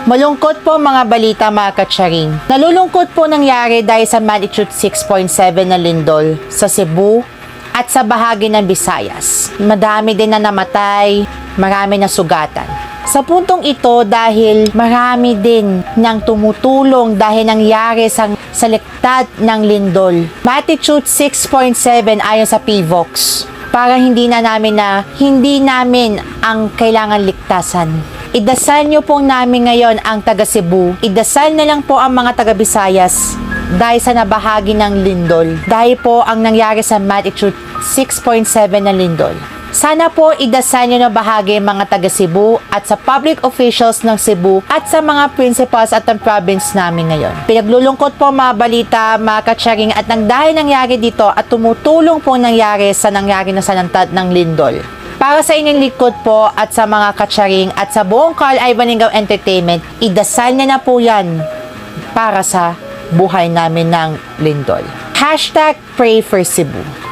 Malungkot po mga balita mga katsaring. Nalulungkot po nangyari dahil sa magnitude 6.7 na lindol sa Cebu at sa bahagi ng Visayas. Madami din na namatay, marami na sugatan. Sa puntong ito dahil marami din nang tumutulong dahil nangyari sa liktad ng lindol. Magnitude 6.7 ayon sa PVOX. Para hindi namin ang kailangan liktasan. Idasal nyo pong namin ngayon ang taga Cebu. Idasal na lang po ang mga taga Visayas dahil sa nabahagi ng lindol. Dahil po ang nangyari sa magnitude 6.7 na lindol. Sana po idasal nyo na bahagi mga taga Cebu at sa public officials ng Cebu at sa mga principals at ang province namin ngayon. Pinaglulungkot po mga balita, mga katsaring at dahil nangyari dito at tumutulong po nangyari sa sanantad ng lindol. Para sa inyong likod po at sa mga katsaring at sa buong Carl Ivan Ingao Entertainment, idasal na po yan para sa buhay namin ng lindol. #PrayForCebu.